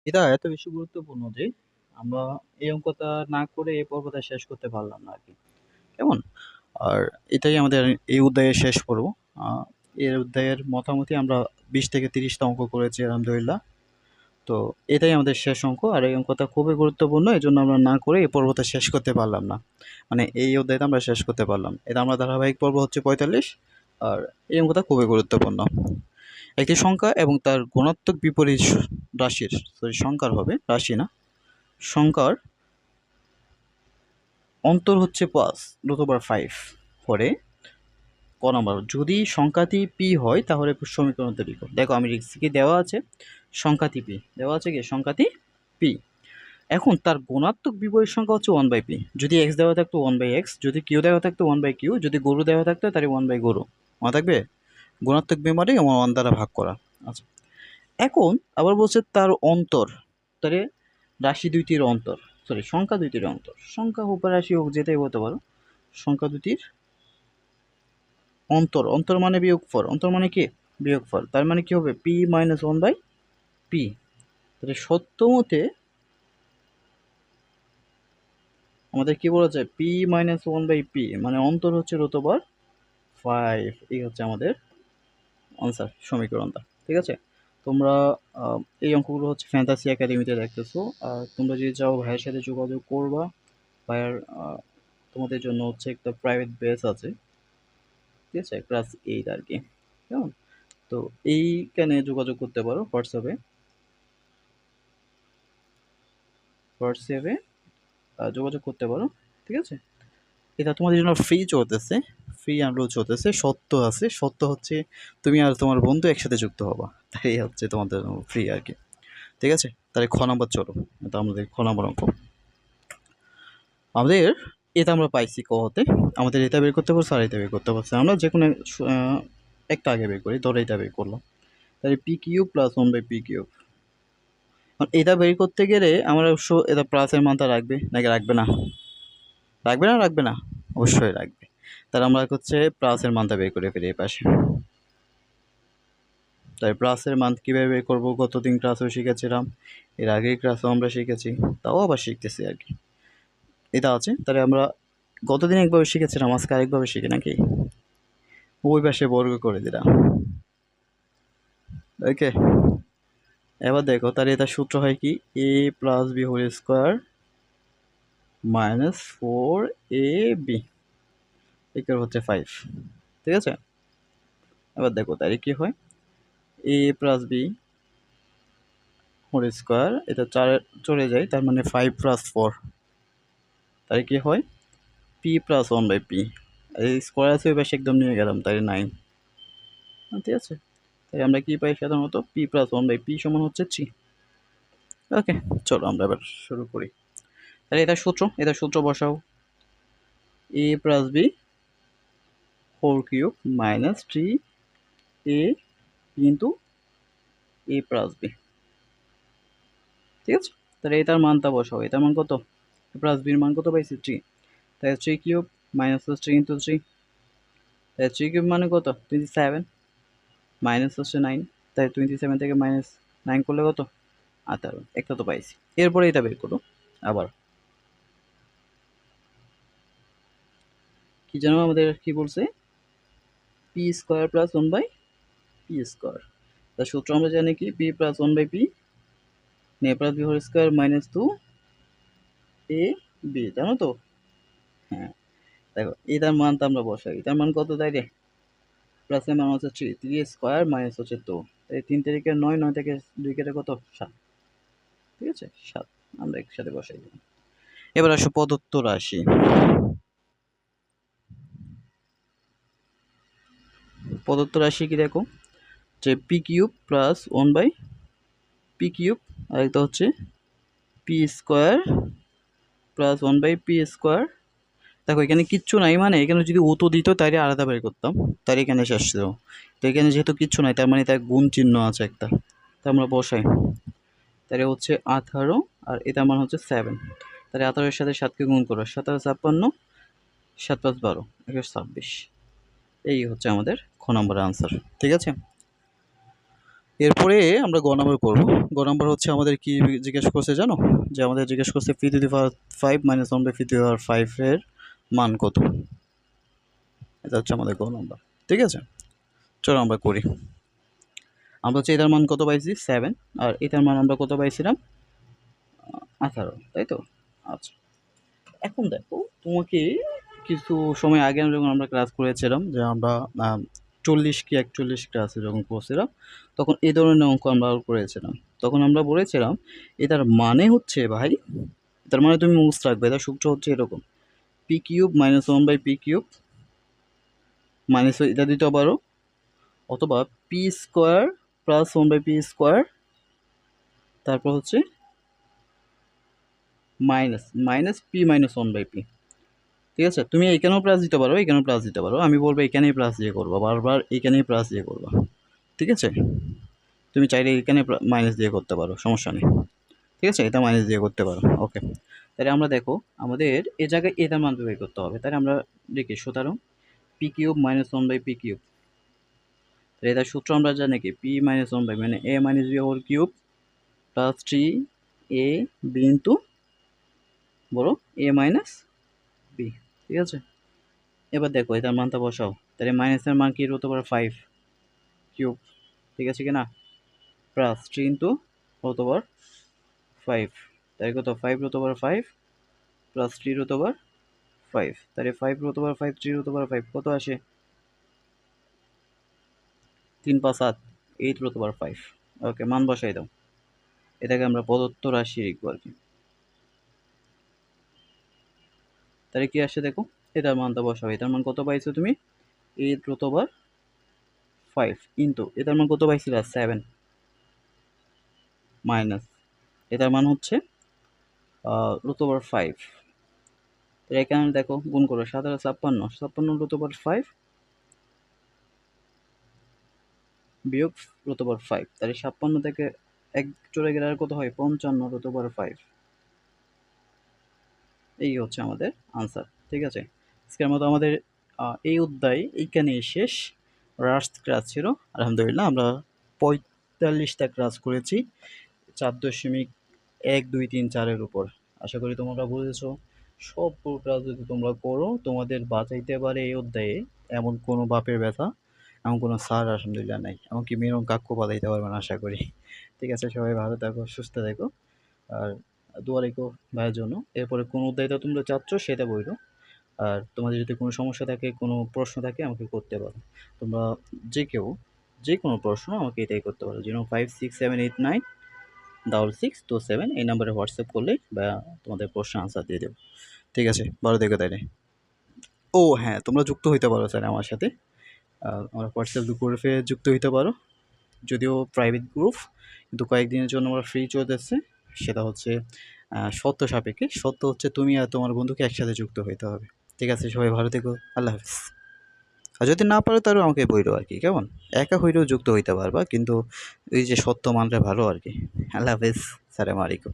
এটা এত বেশি গুরুত্বপূর্ণ যে আমরা এই অঙ্কটা না করে এই পর্বটা শেষ করতে পারলাম না আরকি। কেমন? আর এটাই আমাদের এই অধ্যায়ের শেষ পর্ব। আ এর অধ্যায়ের মোটামুটি আমরা ২০ থেকে ৩০ টা অঙ্ক করেছি আলহামদুলিল্লাহ। তো এটাই আমাদের শেষ অঙ্ক। আর এই অঙ্কটা খুবই গুরুত্বপূর্ণ। এজন্য আমরা না করে এই পর্বটা শেষ করতে পারলাম না। মানে এই অধ্যায়টা আমরা শেষ করতে পারলাম। এটা আমরা ধারাবাহিক পর্ব হচ্ছে ৪৫। আর এই অঙ্কটা খুবই গুরুত্বপূর্ণ। একটি সংখ্যা এবং তার গুণাত্মক বিপরীত রাশির সংখ্যার হবে, রাশি না। সংখ্যার অন্তর হচ্ছে 5 পরে ক নাম্বার, যদি সংখ্যাটি পি হয় তাহলে সমীকরণটা লিখো। দেখো আমি লিখছি কি দেওয়া আছে সংখ্যাটি পি, দেওয়া আছে কি সংখ্যাটি পি। এখন তার গুণাত্মক বিপরীত সংখ্যা হচ্ছে 1/p। যদি এক্স দেওয়া থাকতো 1/x, যদি কিউ দেওয়া থাকতো 1/q, যদি গরু দেওয়া থাকতো তাহলে 1/গরু। মনে থাকবে গুণাত্মক বিমানে 1 দ্বারা ভাগ করা। আচ্ছা, এখন আবার বলছে তার অন্তর, তাহলে রাশি দুইটির অন্তর, সরি সংখ্যা দুইটির অন্তর, সংখ্যা হোক বা রাশি হোক যেটাই বলতে পারো, সংখ্যা দুটির অন্তর, অন্তর মানে বিয়োগফল, অন্তর মানে কি বিয়োগফল, তার মানে কি হবে পি মাইনাস 1/p। তাহলে সত্য মতে আমাদের কি বলা যায় পি মাইনাস 1/p মানে অন্তর হচ্ছে √5। এই হচ্ছে আমাদের আনসার, সমীকরণটা। ঠিক আছে, তোমরা এই অঙ্কগুলো হচ্ছে ফ্যান্টাসি একাডেমিতে দেখতেছো। আর তোমরা যদি চাও ভাইয়ের সাথে যোগাযোগ করবা, ভাইয়ার তোমাদের জন্য হচ্ছে একটা প্রাইভেট বেস আছে। ঠিক আছে, ক্লাস 8 আর কি। কেমন? তো এইখানে যোগাযোগ করতে পারো হোয়াটসঅ্যাপে, হোয়াটসঅ্যাপে যোগাযোগ করতে পারো। ঠিক আছে, এটা তোমাদের জন্য ফ্রি চলতেছে, ফ্রি আনলোড চলতেছে। সত্য আছে, সত্য হচ্ছে তুমি আর তোমার বন্ধু একসাথে যুক্ত হবা, তাই হচ্ছে তোমাদের ফ্রি আর কি। ঠিক আছে, তাহলে খ নম্বর চলো, এটা আমাদের খ নম্বর অঙ্ক। আমাদের এটা আমরা পাইছি ক হতে, আমাদের এটা বের করতে পারছি আর এটা বের করতে পারছি। আমরা যে কোনো একটা আগে বের করি, ধরো এটা বের করলাম, তাহলে p³ + 1/p³। এটা বের করতে গেলে আমরা অবশ্য এটা প্লাসের মানটা রাখবে নাকি রাখবে না, রাখবে না রাখবে না, অবশ্যই রাখবে। তাহলে আমরা হচ্ছে প্লাসের মানটা বের করে ফেলি এই পাশে। তাই প্লাসের মান কীভাবে বের করবো গতদিন ক্লাসেও শিখেছিলাম, এর আগের ক্লাসেও আমরা শিখেছি, তাও আবার শিখতেছি আর কি। এটা আছে, তাহলে আমরা গতদিন একভাবে শিখেছিলাম, আজকে আরেকভাবে শিখি নাকি, ওই পাশে বর্গ করে দিলাম। ওকে, এবার দেখো তাহলে এটা সূত্র হয় কি a+b² -4ab এটার হচ্ছে 5। ঠিক আছে, এবার দেখো তাহলে কি হয় a+b² এটা 4 চলে যায়, তার মানে 5+4, তাহলে কি হয় p+1/p। এই স্কোয়ার আছে ওই পাশে একদম নিয়ে গেলাম, তাই 9। ঠিক আছে, তাই আমরা কি পাই সাধারণত p+1/p সমান হচ্ছে 3। ওকে, চলো আমরা এবার শুরু করি। তাহলে এটা সূত্র বসাও, a+b² -3a ইন্টু a+b। ঠিক আছে, তাহলে এটার মানটা বসাও, এটার মান কত, a+bর মান কত পাইছি 3, তাই 3³ -3 ইন্টু 3, তাই 3³ মানে কত 27, মাইনাস হচ্ছে 9, তাই 27 থেকে -9 করলে কত 18, একটা তো পাইছি। এরপরে এটা বের করো আবার, কি যেন আমাদের কি বলছে p² + 1/p²। তার সূত্র আমরা জানি কি p+1/p a+b² -2ab, জানো তো? হ্যাঁ, দেখো এটার মানটা আমরা বসাই, এটার মান কত তাই রে, প্লাসের মান হচ্ছে 3 মাইনাস হচ্ছে 2, তাই 3 তারিখে 9, 9 থেকে 2 কেটে কত 7। ঠিক আছে, 7 আমরা একসাথে বসাই দিলাম। এবার আসো প্রদত্ত রাশি, প্রদত্ত রাশি কি দেখো যে p³ + 1/p³ আর একটা হচ্ছে p² + 1/p²। দেখো এখানে কিচ্ছু নাই, মানে এখানে যদি ও তো দিত তাইলে আলাদা বের করতাম, তাই এখানে এসে আসছে। তো এখানে যেহেতু কিচ্ছু নাই তার মানে তার গুণ চিহ্ন আছে একটা, তা আমরা বসাই, তাহলে হচ্ছে 18 আর এটার মান হচ্ছে 7। তাহলে 18-এর সাথে 7কে গুণ করো, 7 আর 56, 7 + 12 26। এই হচ্ছে আমাদের খ নম্বরের আনসার। ঠিক আছে, এরপরে আমরা গ নাম্বার করবো। গ নাম্বার হচ্ছে আমাদের কি জিজ্ঞেস করছে জানো? যে আমাদের জিজ্ঞেস করছে P to the power 5 minus 1 by P to the power 5 এর মান কত? এটা হচ্ছে আমাদের গ নাম্বার। ঠিক আছে, চলো আমরা করি। আমরা হচ্ছে এটার মান কত পাইছি 7, আর এটার মান আমরা কত পাইছিলাম 18, তাই তো? আচ্ছা, এখন দেখো তোমাকে কিছু সময় আগে যখন আমরা ক্লাস করেছিলাম, যে আমরা 40 কি 41 ক্লাসে যখন করছিলাম, তখন এই ধরনের অঙ্ক আমরা করেছিলাম। তখন আমরা বলেছিলাম এটার মানে হচ্ছে ভাই, তার মানে তুমি মুখস্থ রাখবে, এটার সূত্র হচ্ছে এরকম: P cube minus 1 by P cube minus এটা দিতে পারো, অথবা P square plus 1 by P square, তারপর হচ্ছে minus minus P minus 1 by P. ঠিক আছে, তুমি এখানেও প্লাস দিতে পারো, এখানেও প্লাস দিতে পারো, আমি বলবো এখানেই প্লাস দিয়ে করবো, বারবার এখানেই প্লাস দিয়ে করবা। ঠিক আছে, তুমি চাইলে এখানে মাইনাস দিয়ে করতে পারো, সমস্যা নেই। ঠিক আছে, এটা মাইনাস দিয়ে করতে পারো। ওকে, তাহলে আমরা দেখো আমাদের এ জায়গায় এটার মান বের করতে হবে। তাহলে আমরা দেখি, সুতরাং P cube minus 1 by P cube, তাহলে এটার সূত্র আমরা জানি কি, পি মাইনাস 1 বাই মানে A minus B whole cube plus 3 A B into বড় এ মাইনাস বি। ঠিক আছে, এবার দেখো এটার মানটা বসাও। তাহলে মাইনাসের মান কি হতে পারে 5 কিউব, ঠিক আছে কি না, প্লাস 3 ইন্টু হতে পারে 5, তাই কত 5 root over 5 plus 3 root over 5, তাহলে 5 রুট ওভার 5 3 রুট ওভার 5 কত আসে, 3 5 7 8 রুট ওভার 5। ওকে, মান বসাই দাও। এটাকে আমরা প্রদত্ত রাশি লিখবো আর কি। তাহলে কি আসে দেখো, এটার মানটা বসাও। এটার মান কত পাইছো তুমি, 8 রুট ওভার 5 ইন্টু এটার মান কত পাইছিল 7 মাইনাস এটার মান হচ্ছে রুট ওভার 5। তাহলে এখানে দেখো গুণ করো, 7 আর 56 রুট ওভার 5 বিয়োগ রুট ওভার 5, তাহলে 56 থেকে 1 চলে গেলে আর কত হয় 55 রুট ওভার 5। এই হচ্ছে আমাদের আনসার। ঠিক আছে, আজকের মতো আমাদের এই অধ্যায় এইখানেই শেষ। লাস্ট ক্লাস ছিল, আলহামদুলিল্লাহ আমরা 45টা ক্লাস করেছি 4.1 2 3 4 উপর। আশা করি তোমরা বুঝেছো। সবগুলো ক্লাস যদি তোমরা করো, তোমাদের বাঁচাইতে পারে এই অধ্যায়ে এমন কোনো বাপের ব্যথা, এমন কোনো স্যার আলহামদুলিল্লাহ নাই, এমনকি মেরম কাক্য বাঁধাইতে পারবে না আশা করি। ঠিক আছে, সবাই ভালো থাকো, সুস্থ থাকো, আর দোয়া রেখো ভাইয়ের জন্য। এরপরে কোন অধ্যায়টা তোমরা চাচ্ছ সেটা বইলো। আর তোমাদের যদি কোনো সমস্যা থাকে, কোনো প্রশ্ন থাকে, আমাকে করতে পারো। তোমরা যে কেউ যে কোনো প্রশ্ন আমাকে এটাই করতে পারো, 0567896627 এই নাম্বারে হোয়াটসঅ্যাপ করলে বা তোমাদের প্রশ্ন আনসার দিয়ে দেবো। ঠিক আছে, ভালো থেকো তাইলে। ও হ্যাঁ, তোমরা যুক্ত হইতে পারো স্যার আমার সাথে, আমার হোয়াটসঅ্যাপ গ্রুপে যুক্ত হইতে পারো, যদিও প্রাইভেট গ্রুপ, কিন্তু কয়েকদিনের জন্য আমরা ফ্রি চলতেছে। সেটা হচ্ছে শর্ত সাপেক্ষে, শর্ত হচ্ছে তুমি আর তোমার বন্ধুকে একসাথে যুক্ত হইতে হবে। ঠিক আছে, সবাই ভালো থেকো, আল্লাহ হাফিজ। আর যদি না পারো তাহলে আমাকে বইলো আর কি, কেমন, একা হইলেও যুক্ত হইতে পারবা, কিন্তু এই যে সত্য মানটা ভালো আর কি। আল্লাহ হাফিজ, সালাম আলাইকুম।